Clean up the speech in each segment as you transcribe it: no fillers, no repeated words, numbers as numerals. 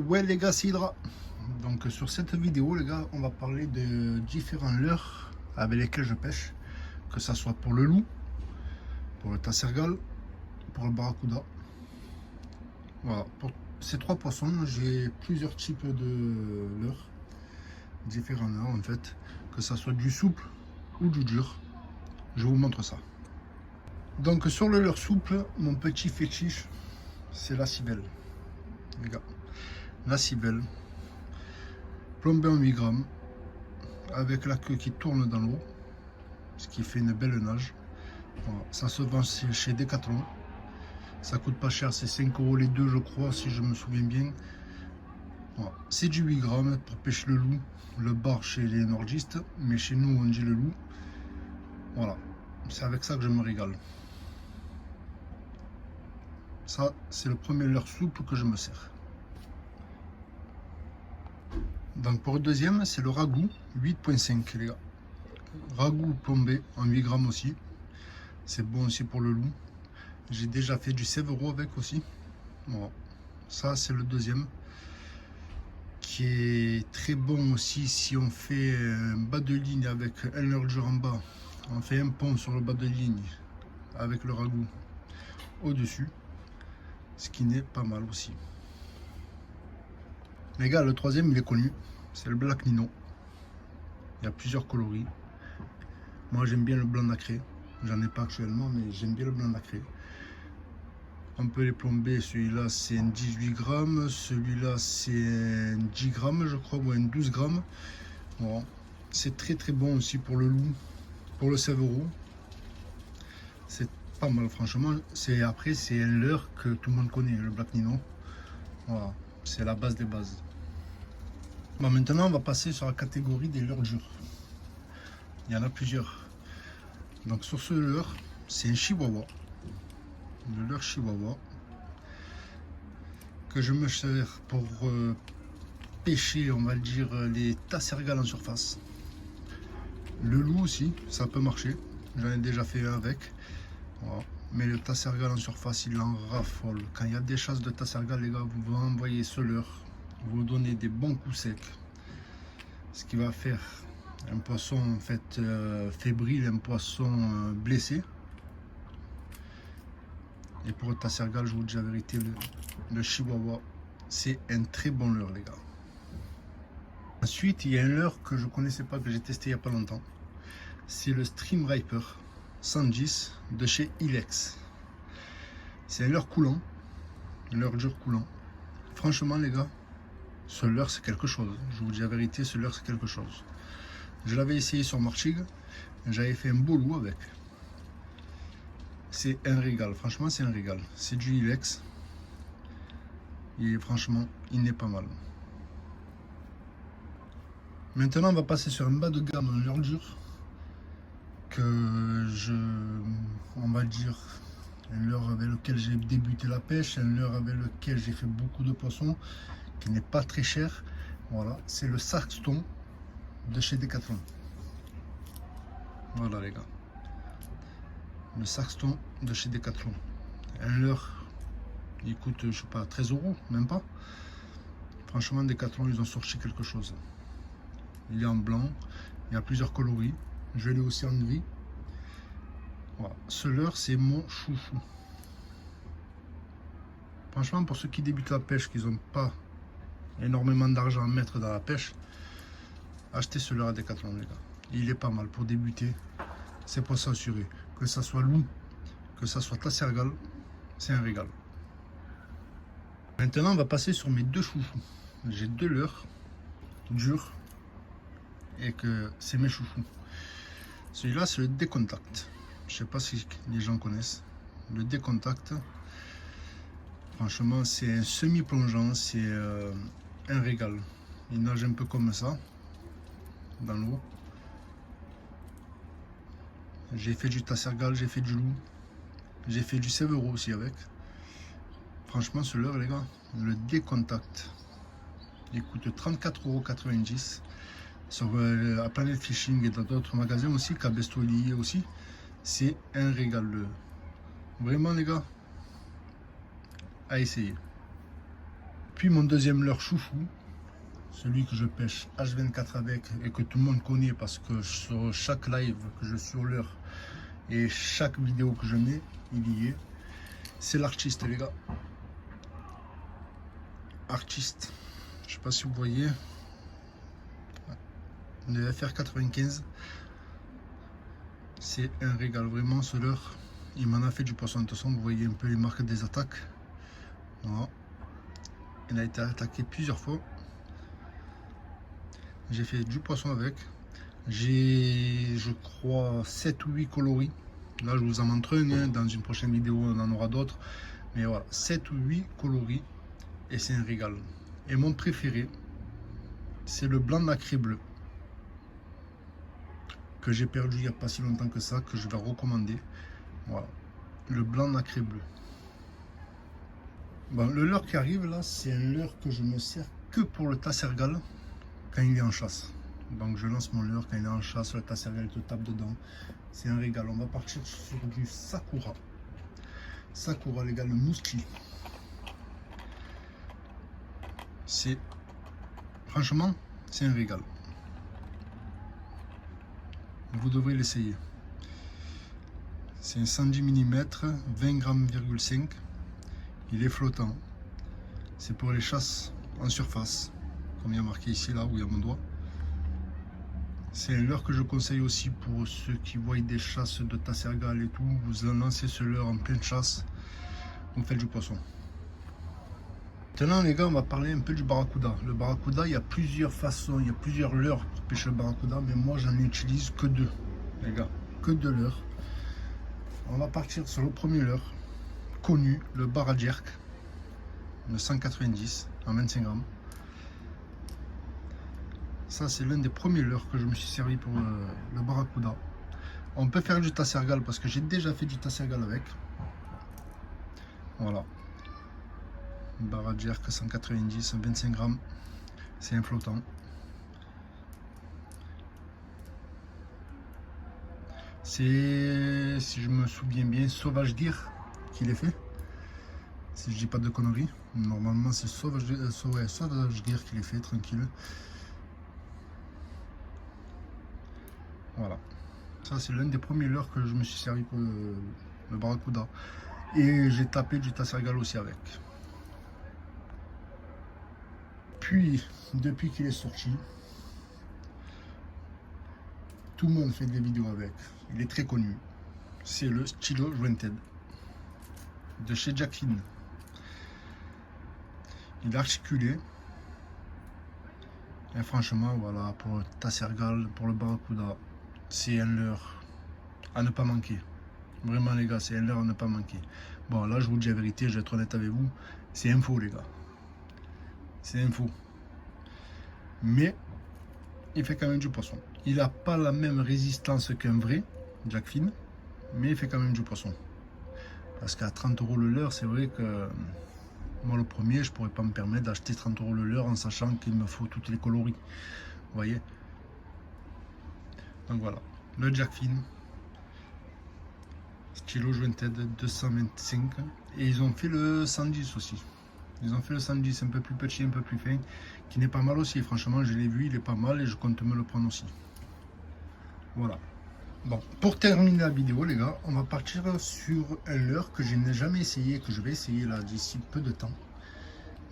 Ouais les gars, c'est Hydra. Donc sur cette vidéo les gars, on va parler de différents leurres avec lesquels je pêche, que ça soit pour le loup, pour le tassergal, pour le barracuda. Voilà, pour ces trois poissons, j'ai plusieurs types de leurres, différents leurres en fait, que ça soit du souple ou du dur. Je vous montre ça. Donc sur le leurre souple, mon petit fétiche, c'est la cibelle. Les gars, la cibelle, plombée en 8 grammes, avec la queue qui tourne dans l'eau, ce qui fait une belle nage. Voilà. Ça se vend chez Decathlon. Ça coûte pas cher, c'est 5 € les deux, je crois, si je me souviens bien. Voilà. C'est du 8 grammes pour pêcher le loup, le bar chez les nordistes, mais chez nous on dit le loup. Voilà, c'est avec ça que je me régale. Ça, c'est le premier leurre souple que je me sers. Donc pour le deuxième, c'est le ragout 8.5 les gars. Ragout plombé en 8 grammes aussi. C'est bon aussi pour le loup. J'ai déjà fait du Sévero avec aussi. Voilà. Ça c'est le deuxième. Qui est très bon aussi si on fait un bas de ligne avec un leurre dur en bas. On fait un pont sur le bas de ligne avec le ragout au-dessus. Ce qui n'est pas mal aussi. Les gars, le troisième il est connu. C'est le Black Nino. Il y a plusieurs coloris. Moi j'aime bien le blanc nacré. J'en ai pas actuellement, mais j'aime bien le blanc nacré. On peut les plomber. Celui-là c'est un 18 grammes. Celui-là c'est un 10 grammes, je crois, ou un 12 grammes. Bon. C'est très très bon aussi pour le loup, pour le Sévero. C'est pas mal, franchement. Après, c'est un leurre que tout le monde connaît, le Black Nino. Voilà, c'est la base des bases. Bon, maintenant, on va passer sur la catégorie des leurres durs. Il y en a plusieurs. Donc sur ce leurre, c'est un chihuahua. Le leurre chihuahua que je me sers pour pêcher, on va dire, les tassergales en surface. Le loup aussi, ça peut marcher. J'en ai déjà fait un avec. Voilà. Mais le tassergal en surface, il en raffole. Quand il y a des chasses de tassergal, les gars, vous envoyez ce leurre. Vous donnez des bons coups secs. Ce qui va faire un poisson en fait fébrile, un poisson blessé. Et pour le tassergal, je vous dis la vérité, le chihuahua, c'est un très bon leurre, les gars. Ensuite, il y a un leurre que je ne connaissais pas, que j'ai testé il n'y a pas longtemps. C'est le Stream Riper 110 de chez Ilex. C'est un leurre coulant, un leurre dur coulant. Franchement, les gars, ce leurre c'est quelque chose. Je vous dis la vérité, ce leurre c'est quelque chose. Je l'avais essayé sur Marchig, j'avais fait un beau loup avec. C'est un régal, franchement c'est un régal. C'est du Ilex. Et franchement, il n'est pas mal. Maintenant, on va passer sur un bas de gamme, un leurre dur. On va dire, un leurre avec lequel j'ai débuté la pêche, un leurre avec lequel j'ai fait beaucoup de poissons, qui n'est pas très cher. Voilà, c'est le Saxton de chez Decathlon. Voilà les gars, le Saxton de chez Decathlon. Un leurre, il coûte, je sais pas, 13 €, même pas. Franchement, Decathlon, ils ont sorti quelque chose. Il est en blanc, il y a plusieurs coloris. Je l'ai aussi en gris. Voilà. Ce leurre, c'est mon chouchou. Franchement, pour ceux qui débutent la pêche, qui n'ont pas énormément d'argent à mettre dans la pêche, achetez ce leurre à Decathlon, les gars. Il est pas mal pour débuter. C'est pour s'assurer. Que ça soit loup, que ça soit tassergal, c'est un régal. Maintenant, on va passer sur mes deux chouchous. J'ai deux leurres durs et que c'est mes chouchous. Celui-là, c'est le Decontact. Je sais pas si les gens connaissent. Le Decontact, franchement, c'est un semi-plongeant, c'est un régal. Il nage un peu comme ça, dans l'eau. J'ai fait du tassergal, j'ai fait du loup. J'ai fait du Sévero aussi avec. Franchement, ce leurre, les gars, le Decontact, il coûte 34,90 € sur la Planet Fishing et dans d'autres magasins aussi, Cabestos lié aussi. C'est un régal. Vraiment, les gars, à essayer. Puis mon deuxième leurre chouchou, celui que je pêche H24 avec et que tout le monde connaît parce que sur chaque live que je suis au leurre et chaque vidéo que je mets, il y est. C'est l'artiste les gars. Artiste. Je sais pas si vous voyez. Le FR95. C'est un régal vraiment ce leurre. Il m'en a fait du poisson. De toute façon, vous voyez un peu les marques des attaques. Voilà. Il a été attaqué plusieurs fois. J'ai fait du poisson avec. J'ai, je crois, 7 ou 8 coloris. Là, je vous en montre un. Hein. Dans une prochaine vidéo, on en aura d'autres. Mais voilà, 7 ou 8 coloris. Et c'est un régal. Et mon préféré, c'est le blanc nacré bleu. Que j'ai perdu il n'y a pas si longtemps que ça. Que je vais recommander. Voilà. Le blanc nacré bleu. Bon, le leurre qui arrive là, c'est un leurre que je me sers que pour le tassergal quand il est en chasse. Donc je lance mon leurre quand il est en chasse, le tassergal te tape dedans. C'est un régal. On va partir sur du Sakura. Sakura les gars, le mousti. C'est franchement, c'est un régal. Vous devrez l'essayer. C'est un 110 mm, 20,5 g. Il est flottant. C'est pour les chasses en surface, comme il y a marqué ici, là où il y a mon doigt. C'est un leurre que je conseille aussi pour ceux qui voient des chasses de tassergal et tout. Vous lancez ce leurre en pleine chasse, vous faites du poisson. Maintenant les gars, on va parler un peu du barracuda. Le barracuda, il y a plusieurs façons, il y a plusieurs leurres pour pêcher le barracuda, mais moi j'en utilise que deux, les gars, que deux leurres. On va partir sur le premier leurre connu, le Barajerk, le 190 en 25 grammes. Ça c'est l'un des premiers leurres que je me suis servi pour le barracuda. On peut faire du tassergal parce que j'ai déjà fait du tassergal avec. Voilà. Barajerk 190, 25 grammes. C'est un flottant. C'est, si je me souviens bien, Sauvage Dire qu'il est fait. Si je dis pas de conneries. Normalement c'est Sauvage Dire qu'il est fait, tranquille. Voilà. Ça c'est l'un des premiers leurres que je me suis servi pour le barracuda. Et j'ai tapé du tassergal aussi avec. Puis, depuis qu'il est sorti, tout le monde fait des vidéos avec. Il est très connu. C'est le Stylo Jointed de chez Jackfin. Il est articulé. Et franchement, voilà, pour le tassergal, pour le barracuda, c'est un leurre à ne pas manquer. Vraiment les gars, c'est un leurre à ne pas manquer. Bon, là je vous dis la vérité, je vais être honnête avec vous, c'est un faux les gars. C'est un faux. Mais il fait quand même du poisson. Il n'a pas la même résistance qu'un vrai Jackfin, mais il fait quand même du poisson. Parce qu'à 30 € le leurre, c'est vrai que moi le premier, je pourrais pas me permettre d'acheter 30 € le leurre en sachant qu'il me faut toutes les coloris. Vous voyez? Donc voilà, le Jackfin Stylo Jointed 225. Et ils ont fait le 110 aussi. Ils ont fait le 110 un peu plus petit, un peu plus fin, qui n'est pas mal aussi. Franchement, je l'ai vu, il est pas mal et je compte me le prendre aussi. Voilà. Bon, pour terminer la vidéo, les gars, on va partir sur un leurre que je n'ai jamais essayé, que je vais essayer là d'ici peu de temps.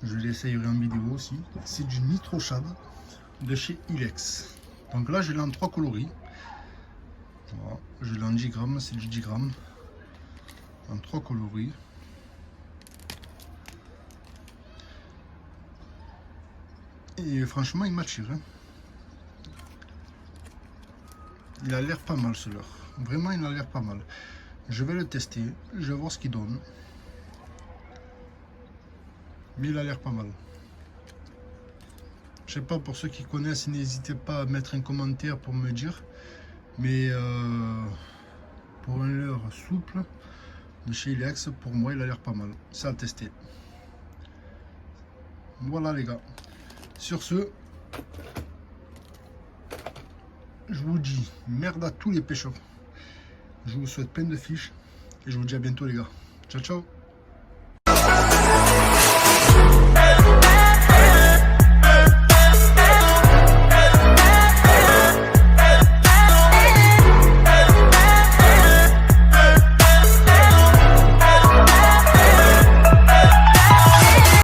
Je l'essayerai en vidéo aussi. C'est du Nitro Shad de chez Ilex. Donc là, je l'ai en 3 coloris. Voilà. Je l'ai en 10 grammes, c'est du 10 grammes. En 3 coloris. Et franchement, il m'attire. Hein. Il a l'air pas mal ce leurre. Vraiment, il a l'air pas mal. Je vais le tester. Je vais voir ce qu'il donne. Mais il a l'air pas mal. Je sais pas, pour ceux qui connaissent, n'hésitez pas à mettre un commentaire pour me dire. Mais pour un leurre souple de chez Ilex, pour moi, il a l'air pas mal. C'est à tester. Voilà les gars. Sur ce, je vous dis merde à tous les pêcheurs. Je vous souhaite plein de fiches et je vous dis à bientôt les gars. Ciao ciao.